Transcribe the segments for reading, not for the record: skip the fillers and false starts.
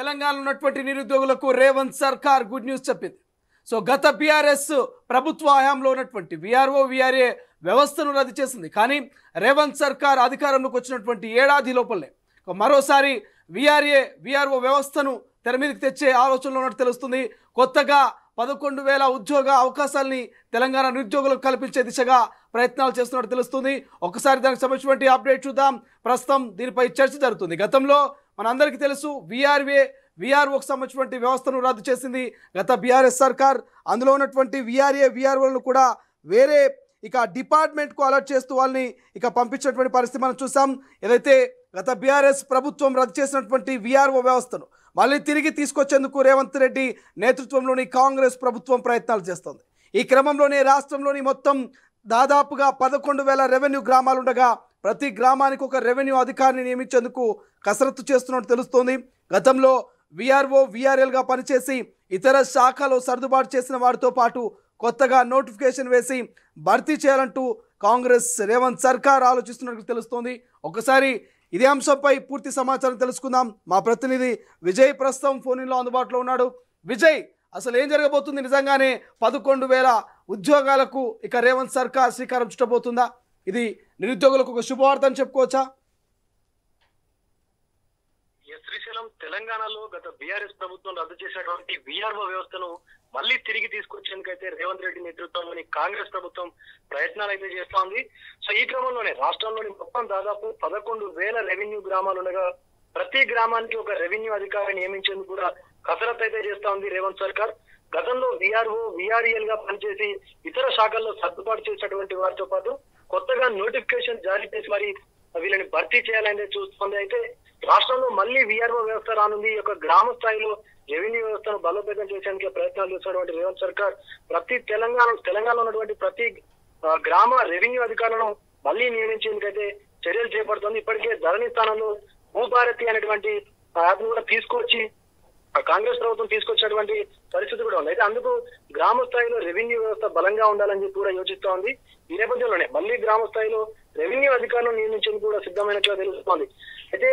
తెలంగాణలో ఉన్నటువంటి నిరుద్యోగులకు రేవంత్ సర్కార్ గుడ్ న్యూస్ చెప్పింది. సో గత బీఆర్ఎస్ ప్రభుత్వ హయాంలో ఉన్నటువంటి విఆర్ఓ విఆర్ఏ వ్యవస్థను రద్దు చేసింది. కానీ రేవంత్ సర్కార్ అధికారంలోకి వచ్చినటువంటి ఏడాది లోపలే మరోసారి విఆర్ఓ వ్యవస్థను తెర మీదకి తెచ్చే ఆలోచనలో ఉన్నట్టు తెలుస్తుంది. కొత్తగా 11,000 ఉద్యోగ అవకాశాలని తెలంగాణ నిరుద్యోగులకు కల్పించే దిశగా ప్రయత్నాలు చేస్తున్నట్టు తెలుస్తుంది. ఒకసారి దానికి సంబంధించినటువంటి అప్డేట్ చూద్దాం. ప్రస్తుతం దీనిపై చర్చ జరుగుతుంది. గతంలో మనందరికీ తెలుసు విఆర్ఓకి సంబంధించినటువంటి వ్యవస్థను రద్దు చేసింది గత బీఆర్ఎస్ సర్కార్. అందులో ఉన్నటువంటి విఆర్ఓలను కూడా వేరే డిపార్ట్మెంట్కు అలర్ట్ చేస్తూ వాళ్ళని పంపించినటువంటి పరిస్థితి మనం చూసాం. ఏదైతే గత బీఆర్ఎస్ ప్రభుత్వం రద్దు చేసినటువంటి విఆర్ఓ వ్యవస్థను మళ్ళీ తిరిగి తీసుకొచ్చేందుకు రేవంత్ రెడ్డి నేతృత్వంలోని కాంగ్రెస్ ప్రభుత్వం ప్రయత్నాలు చేస్తోంది. ఈ క్రమంలోనే రాష్ట్రంలోని మొత్తం దాదాపుగా 11,000 రెవెన్యూ గ్రామాలు ఉండగా ప్రతి గ్రామానికి ఒక రెవెన్యూ అధికారిని నియమించేందుకు కసరత్తు చేస్తున్నట్టు తెలుస్తోంది. గతంలో విఆర్ఎల్గా పనిచేసి ఇతర శాఖలో సర్దుబాటు చేసిన వారితో పాటు కొత్తగా నోటిఫికేషన్ వేసి భర్తీ చేయాలంటూ కాంగ్రెస్ రేవంత్ సర్కార్ ఆలోచిస్తున్నట్టు తెలుస్తోంది. ఒకసారి ఇదే అంశంపై పూర్తి సమాచారం తెలుసుకుందాం. మా ప్రతినిధి విజయ్ ప్రస్తుతం ఫోన్లో అందుబాటులో ఉన్నాడు. విజయ్, అసలు ఏం జరగబోతుంది? నిజంగానే 11,000 ఉద్యోగాలకు రేవంత్ సర్కార్ శ్రీకారం చుట్టబోతుందా? ఇది నిరుద్యోగులకు ఒక శుభవార్త అని చెప్పుకోవచ్చా? శ్రీశైలం, తెలంగాణలో గత బీఆర్ఎస్ ప్రభుత్వం రద్దు చేసినటువంటి విఆర్ఓ వ్యవస్థను మళ్ళీ తిరిగి తీసుకొచ్చేందుకైతే రేవంత్ రెడ్డి నేతృత్వంలోని కాంగ్రెస్ ప్రభుత్వం ప్రయత్నాలు అయితే చేస్తోంది. సో ఈ క్రమంలోనే రాష్ట్రంలోని మొత్తం దాదాపు 11,000 రెవెన్యూ గ్రామాలు ఉండగా ప్రతి గ్రామానికి ఒక రెవెన్యూ అధికారి నియమించేందుకు కూడా కసరత్తు అయితే చేస్తా ఉంది రేవంత్ సర్కార్. గతంలో విఆర్ఎల్ గా పనిచేసి ఇతర శాఖల్లో సర్దుబాటు చేసినటువంటి వారితో పాటు కొత్తగా నోటిఫికేషన్ జారీ చేసి మరి వీళ్ళని భర్తీ చేయాలని చూస్తుంది. అయితే రాష్ట్రంలో మళ్ళీ విఆర్ఓ వ్యవస్థ రానుంది. ఈ యొక్క గ్రామ స్థాయిలో రెవెన్యూ వ్యవస్థను బలోపేతం చేసేందుకు ప్రయత్నాలు చేస్తున్నటువంటి రేవంత్ సర్కార్ ప్రతి తెలంగాణలో ఉన్నటువంటి ప్రతి గ్రామ రెవెన్యూ అధికారులను మళ్ళీ నియమించేందుకైతే చర్యలు చేపడుతుంది. ఇప్పటికే ధరణి స్థానంలో భూభారతి అనేటువంటి యాప్ కూడా తీసుకొచ్చి కాంగ్రెస్ ప్రభుత్వం తీసుకొచ్చినటువంటి పరిస్థితి కూడా ఉంది. అయితే అందుకు గ్రామ స్థాయిలో రెవెన్యూ వ్యవస్థ బలంగా ఉండాలని చెప్పి కూడా యోచిస్తా ఉంది. ఈ నేపథ్యంలోనే మళ్ళీ గ్రామ స్థాయిలో రెవెన్యూ అధికారులను నియమించేందుకు కూడా సిద్ధమైనట్లుగా తెలుస్తోంది. అయితే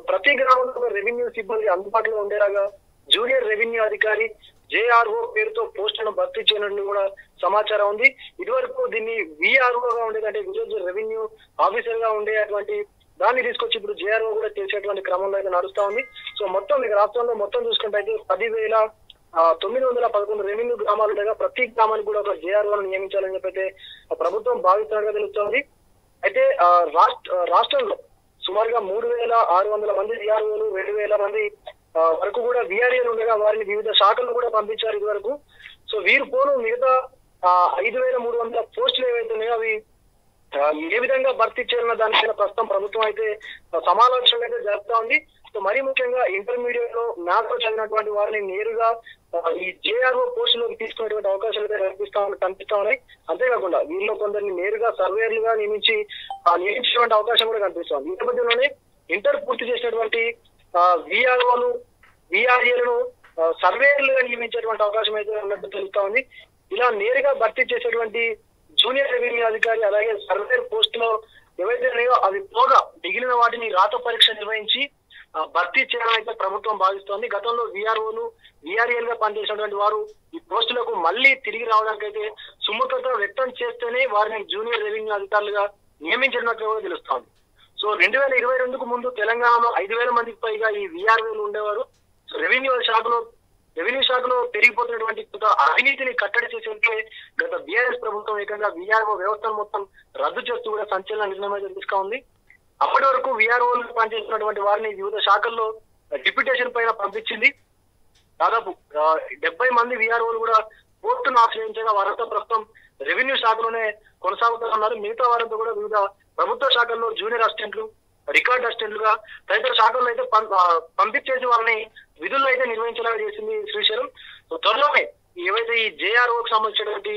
ప్రతి గ్రామంలో రెవెన్యూ సిబ్బంది అందుబాటులో ఉండేలాగా జూనియర్ రెవెన్యూ అధికారి జేఆర్ఓ పేరుతో పోస్టులను భర్తీ చేయనున్నట్లు కూడా సమాచారం ఉంది. ఇదివరకు దీన్ని విఆర్ఓగా ఉండేదంటే విలేజ్ రెవెన్యూ ఆఫీసర్ గా ఉండేటువంటి దాన్ని తీసుకొచ్చి ఇప్పుడు జేఆర్ఓ కూడా చేసేటువంటి క్రమంలో అయితే నడుస్తా ఉంది. సో మొత్తం రాష్ట్రంలో మొత్తం చూసుకుంటే అయితే 10,911 రెవెన్యూ గ్రామాలు ఉండగా ప్రతి గ్రామానికి కూడా ఒక జేఆర్ఓను నియమించాలని చెప్పి అయితే ప్రభుత్వం భావిస్తున్నట్టుగా తెలుస్తోంది. అయితే రాష్ట్రంలో సుమారుగా 3,600 మంది విఆర్ఓలు, 2,000 మంది వరకు కూడా విఆర్ఏలు ఉండగా వారిని వివిధ శాఖలు కూడా పంపించారు ఇదివరకు. సో వీరు పోను మిగతా 5,300 పోస్టులు ఏవైతే ఉన్నాయో అవి ఏ విధంగా భర్తీ చేయాలన్న దానిపైన ప్రస్తుతం ప్రభుత్వం అయితే సమాలోచనలు అయితే జరుపుతా ఉంది. సో మరీ ముఖ్యంగా ఇంటర్మీడియట్ లో మ్యాథ్స్ లో చదివినటువంటి వారిని నేరుగా ఈ జేఆర్ఓ పోస్టులోకి తీసుకునేటువంటి అవకాశాలు అయితే కనిపిస్తా ఉన్నాయి. అంతేకాకుండా వీళ్ళలో కొందరిని నేరుగా సర్వేర్లుగా నియమించేటువంటి అవకాశం కూడా కనిపిస్తుంది. ఈ నేపథ్యంలోనే ఇంటర్ పూర్తి చేసినటువంటి విఆర్ఓలు, విఆర్ఏలను సర్వేర్లుగా నియమించేటువంటి అవకాశం అయితే ఉన్నట్టు తెలుస్తా ఉంది. ఇలా నేరుగా భర్తీ చేసేటువంటి జూనియర్ రెవెన్యూ అధికారి అలాగే సర్వేర్ పోస్టులో ఏవైతే ఉన్నాయో అవి పోగా మిగిలిన వాటిని రాత పరీక్ష నిర్వహించి భర్తీ చేయాలని అయితే ప్రభుత్వం భావిస్తోంది. గతంలో విఆర్ఓలు, విఆర్ఎల్ గా పనిచేసినటువంటి వారు ఈ పోస్టులకు మళ్ళీ తిరిగి రావడానికి అయితే సుముఖత వ్యక్తం చేస్తేనే వారిని జూనియర్ రెవెన్యూ అధికారులుగా నియమించినట్లు కూడా తెలుస్తోంది. సో 2022కు ముందు తెలంగాణలో 5,000 మందికి పైగా ఈ విఆర్ఓలు ఉండేవారు. సో రెవెన్యూ శాఖలో పెరిగిపోతున్నటువంటి అవినీతిని కట్టడి చేసేందుకే గత బీఆర్ఎస్ ప్రభుత్వం ఏకంగా విఆర్ఓ వ్యవస్థను మొత్తం రద్దు చేస్తూ కూడా సంచలన నిర్ణయం అయితే తీసుకా ఉంది. అప్పటి వరకు విఆర్ఓలు పనిచేస్తున్నటువంటి వారిని వివిధ శాఖల్లో డిప్యూటేషన్ పైన పంపించింది. దాదాపు 70 మంది విఆర్ఓలు కూడా కోర్టును ఆశ్రయించగా వారంతా ప్రస్తుతం రెవెన్యూ శాఖలోనే కొనసాగుతున్నారు. మిగతా వారంతా కూడా వివిధ ప్రభుత్వ శాఖల్లో జూనియర్ అసిస్టెంట్లు, రికార్డ్ అసిస్టెంట్లుగా తదితర శాఖల్లో అయితే పంపించేసి వాళ్ళని విధుల్లో అయితే నిర్వహించేలాగా చేసింది శ్రీశైలం. సో త్వరలోనే ఏవైతే ఈ జేఆర్ఓకి సంబంధించినటువంటి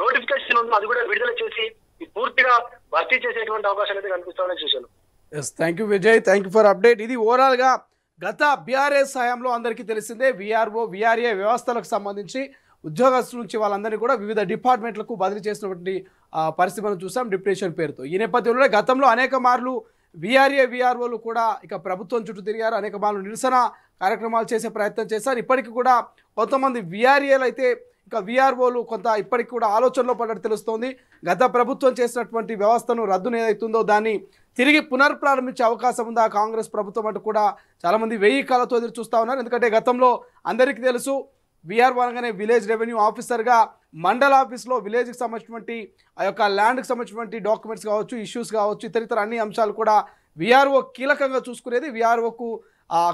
నోటిఫికేషన్ ఉందో అది కూడా విడుదల చేసి పూర్తిగా భర్తీ చేసేటువంటి అవకాశాలు అయితే కనిపిస్తామని Srisailam. Thank you Vijay, thank you for update. ఇది ఓవరాల్ గా గత బీఆర్ఎస్ హయాంలో అందరికీ తెలిసిందే విఆర్ఓ, విఆర్ఏ వ్యవస్థలకు సంబంధించి ఉద్యోగస్తుల నుంచి వాళ్ళందరినీ కూడా వివిధ డిపార్ట్మెంట్లకు బదిలీ చేసినటువంటి పరిస్థితి మనం చూసాం డిప్యూటేషన్ పేరుతో. ఈ నేపథ్యంలో గతంలో అనేక మార్లు వీఆర్ఏ వీఆర్ఓలు కూడా ఇక ప్రభుత్వం చుట్టూ తిరిగారు. అనేక మార్లు నిరసన కార్యక్రమాలు చేసే ప్రయత్నం చేశారు. ఇప్పటికీ కూడా కొంతమంది వీఆర్ఏలు అయితే ఇక వీఆర్ఓలు కొంత ఇప్పటికి కూడా ఆలోచనలో పడ్డట్టు తెలుస్తోంది. గత ప్రభుత్వం చేసినటువంటి వ్యవస్థను రద్దును ఏదైతుందో దాన్ని తిరిగి పునర్ప్రారంభించే అవకాశం ఉందా కాంగ్రెస్ ప్రభుత్వం అంటూ కూడా చాలామంది వెయ్యి కాలతో ఎదురు చూస్తూ ఉన్నారు. ఎందుకంటే గతంలో అందరికీ తెలుసు వీఆర్ఓ అనగానే విలేజ్ రెవెన్యూ ఆఫీసర్గా మండల ఆఫీస్లో విలేజ్కి సంబంధించినటువంటి ఆ యొక్క ల్యాండ్కి సంబంధించినటువంటి డాక్యుమెంట్స్ కావచ్చు, ఇష్యూస్ కావచ్చు, ఇతర అన్ని అంశాలు కూడా వీఆర్ఓ కీలకంగా చూసుకునేది. వీఆర్ఓకు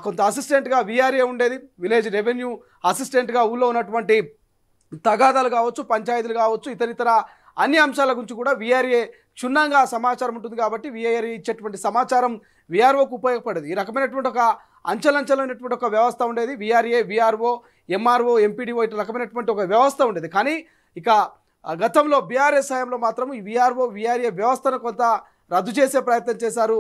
కొంత అసిస్టెంట్గా వీఆర్ఏ ఉండేది. విలేజ్ రెవెన్యూ అసిస్టెంట్గా ఊళ్ళో ఉన్నటువంటి తగాదాలు కావచ్చు, పంచాయతీలు కావచ్చు, ఇతర అన్ని అంశాల గురించి కూడా వీఆర్ఏ క్షుణ్ణంగా సమాచారం ఉంటుంది. కాబట్టి వీఆర్ఏ ఇచ్చేటువంటి సమాచారం వీఆర్ఓకు ఉపయోగపడేది. ఈ రకమైనటువంటి ఒక అంచెలంచెలైనటువంటి ఒక వ్యవస్థ ఉండేది. వీఆర్ఏ, వీఆర్ఓ, ఎంఆర్ఓ, ఎంపీడీఓ ఇట్లా రకమైనటువంటి ఒక వ్యవస్థ ఉండేది. కానీ ఇక గతంలో బీఆర్ఎస్ హయాంలో మాత్రం ఈ వీఆర్ఓ, వీఆర్ఏ వ్యవస్థను కొంత రద్దు చేసే ప్రయత్నం చేశారు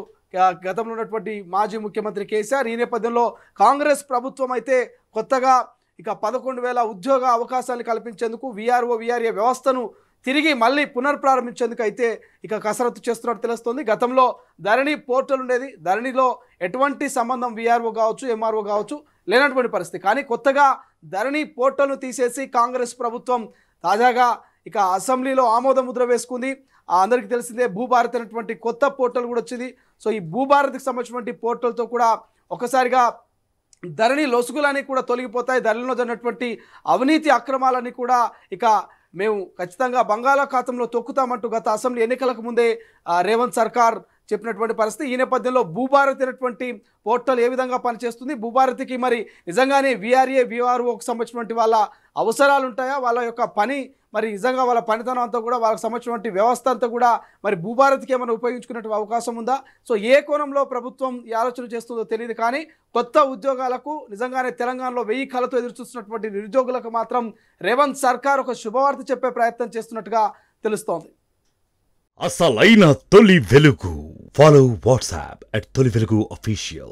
గతంలో ఉన్నటువంటి మాజీ ముఖ్యమంత్రి కేసీఆర్. ఈ నేపథ్యంలో కాంగ్రెస్ ప్రభుత్వం అయితే కొత్తగా ఇక 11,000 ఉద్యోగ అవకాశాలు కల్పించేందుకు వీఆర్ఓ, వీఆర్ఏ వ్యవస్థను తిరిగి మళ్ళీ పునర్ప్రారంభించేందుకు అయితే ఇక కసరత్తు చేస్తున్నట్టు తెలుస్తుంది. గతంలో ధరణి పోర్టల్ ఉండేది. ధరణిలో ఎటువంటి సంబంధం వీఆర్ఓ కావచ్చు, ఎంఆర్ఓ కావచ్చు లేనటువంటి పరిస్థితి. కానీ కొత్తగా ధరణి పోర్టల్ను తీసేసి కాంగ్రెస్ ప్రభుత్వం తాజాగా ఇక అసెంబ్లీలో ఆమోద ముద్ర వేసుకుంది. అందరికీ తెలిసిందే భూభారత్ అనేటువంటి కొత్త పోర్టల్ కూడా వచ్చింది. సో ఈ భూభారత్కి సంబంధించినటువంటి పోర్టల్తో కూడా ఒకసారిగా ధరణి లొసుగులన్నీ కూడా తొలగిపోతాయి. ధరణిలో జరిగినటువంటి అవినీతి అక్రమాలన్నీ కూడా ఇక మేము ఖచ్చితంగా బంగాళాఖాతంలో తొక్కుతామంటూ గత అసెంబ్లీ ఎన్నికలకు ముందే రేవంత్ సర్కార్ చెప్పినటువంటి పరిస్థితి. ఈ నేపథ్యంలో భూభారతి అనేటువంటి పోర్టల్ ఏ విధంగా పనిచేస్తుంది, భూభారతికి మరి నిజంగానే వీఆర్ఏ, వీఆర్ఓకి సంబంధించినటువంటి వాళ్ళ అవసరాలు ఉంటాయా, వాళ్ళ యొక్క పని మరి నిజంగా వాళ్ళ పనితనం అంతా కూడా వాళ్ళకి సంబంధించినటువంటి వ్యవస్థ అంతా కూడా మరి భూభారతికి ఏమైనా ఉపయోగించుకునే అవకాశం ఉందా? సో ఏ కోణంలో ప్రభుత్వం ఈ ఆలోచన చేస్తుందో తెలియదు. కానీ కొత్త ఉద్యోగాలకు నిజంగానే తెలంగాణలో 1000 కళ్ళతో ఎదురు చూస్తున్నటువంటి నిరుద్యోగులకు మాత్రం రేవంత్ సర్కార్ ఒక శుభవార్త చెప్పే ప్రయత్నం చేస్తున్నట్టుగా తెలుస్తోంది. అసలైన తొలి వెలుగు. ఫాలో వాట్సాప్ @తొలి వెలుగు official.